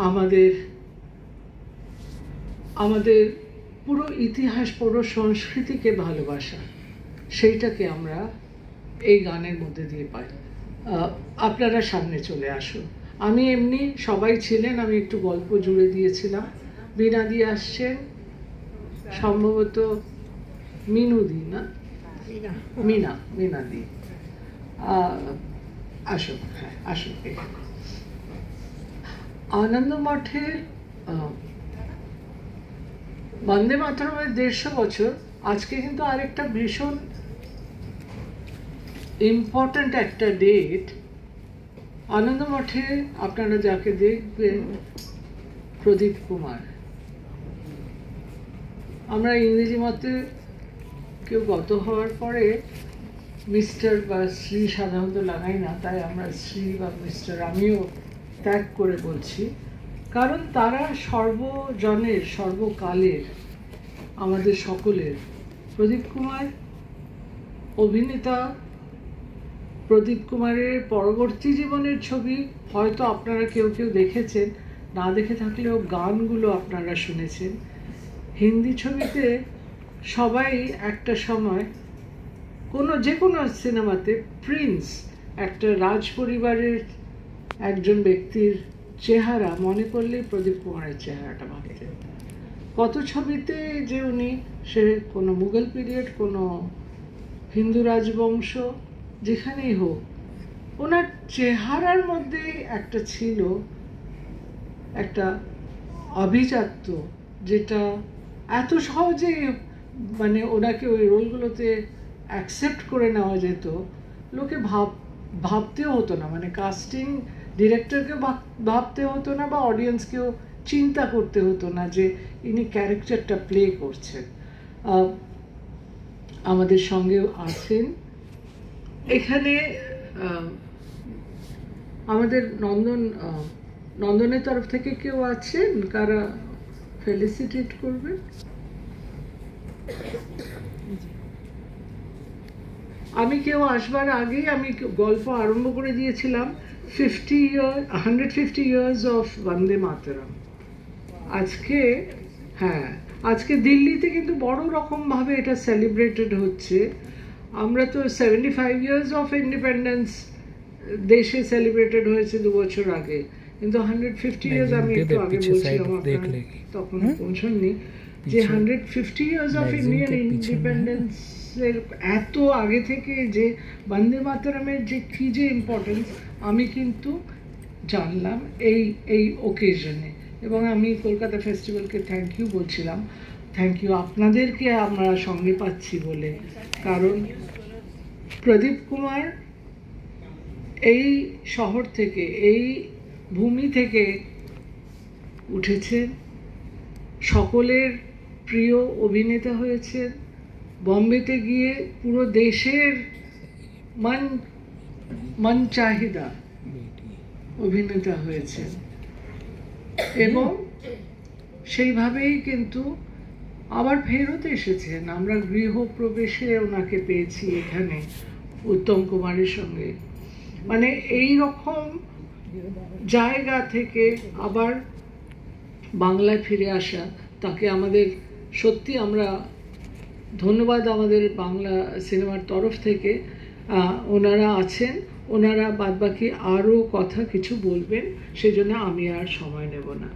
আমাদের আমাদের পুরো ইতিহাস, পুরো সংস্কৃতিকে ভালোবাসা, সেইটাকে আমরা এই গানের মধ্যে দিয়ে পাই। আপনারা সামনে চলে আসুন। আমি এমনি সবাই ছিলেন, আমি একটু গল্প জুড়ে দিয়েছিলাম। বীণাদি আসছেন, সম্ভবত মিনুদি, না মিনাদি, আসুন, হ্যাঁ আসুন এখানে। আনন্দ মঠের বন্দে মাতরমের 150 বছর আজকে কিন্তু আরেকটা ভীষণ ইম্পর্ট্যান্ট একটা ডেট। আনন্দ মঠে আপনারা যাকে দেখবেন প্রদীপ কুমার। আমরা ইংরেজি মতে কেউ গত হওয়ার পরে মিস্টার বা শ্রী সাধারণত লাগাই না, তাই আমরা শ্রী বা মিস্টার আমিও ত্যাগ করে বলছি, কারণ তারা সর্বজনের, সর্বকালের, আমাদের সকলের। প্রদীপ কুমার অভিনেতা। প্রদীপ কুমারের পরবর্তী জীবনের ছবি হয়তো আপনারা কেউ কেউ দেখেছেন, না দেখে থাকলেও গানগুলো আপনারা শুনেছেন। হিন্দি ছবিতে সবাই একটা সময় যে কোনো সিনেমাতে প্রিন্স, একটা রাজ পরিবারের একজন ব্যক্তির চেহারা মনে করলেই প্রদীপ কুমারের চেহারাটা ভাবতেন। কত ছবিতে যে উনি, সে কোনো মুঘল পিরিয়ড, কোনো হিন্দু রাজবংশ, যেখানেই হোক, ওনার চেহারার মধ্যে একটা ছিল একটা আভিজাত্য, যেটা এত সহজে মানে ওনাকে ওই রোলগুলোতে অ্যাকসেপ্ট করে নেওয়া যেত। লোকে ভাবতেও হতো না, মানে কাস্টিং ডিরেক্টরকে ভাবতে হতো না, বা অডিয়েন্সকেও চিন্তা করতে হতো না যে ইনি ক্যারেক্টারটা প্লে করছেন। আমাদের সঙ্গেও আছেন এখানে আমাদের নন্দনের তরফ থেকে কেউ আছেন কারা ফেলিসিটেট করবেন? আমি কেউ আসবার আগেই আমি গল্প আরম্ভ করে দিয়েছিলাম 150 years অফ বন্দে মাতরম। আজকে দিল্লিতে কিন্তু বড় রকম ভাবে এটা সেলিব্রেটেড হচ্ছে। আমরা তো 75 years অফ ইন্ডিপেন্ডেন্স দেশে সেলিব্রেটেড হয়েছে 2 বছর আগে, কিন্তু 150 years আমি একটু আগে বলছিলাম, তখন পৌঁছাননি, যে 150 years অফ ইন্ডিয়ান ইন্ডিপেন্ডেন্স এর এত আগে থেকে যে বন্দে মাতরমের যে কি যে ইম্পর্টেন্স আমি কিন্তু জানলাম এই ওকেশনে। এবং আমি কলকাতা ফেস্টিভ্যালকে থ্যাংক ইউ বলছিলাম, থ্যাংক ইউ আপনাদেরকে আমরা সঙ্গে পাচ্ছি বলে, কারণ প্রদীপ কুমার এই শহর থেকে, এই ভূমি থেকে উঠেছেন, সকলের প্রিয় অভিনেতা হয়েছেন, বম্বেতে গিয়ে পুরো দেশের মন চাহিদা অভিনেতা হয়েছেন, এবং সেইভাবেই কিন্তু আবার ফেরত এসেছেন। আমরা গৃহপ্রবেশে ওনাকে পেয়েছি এখানে উত্তম কুমারের সঙ্গে। মানে এই রকম জায়গা থেকে আবার বাংলায় ফিরে আসা, তাকে আমাদের সত্যি আমরা ধন্যবাদ আমাদের বাংলা সিনেমার তরফ থেকে। ওনারা আছেন, ওনারা বাদবাকি আরও কথা কিছু বলবেন, সেজন্য আমি আর সময় নেব না।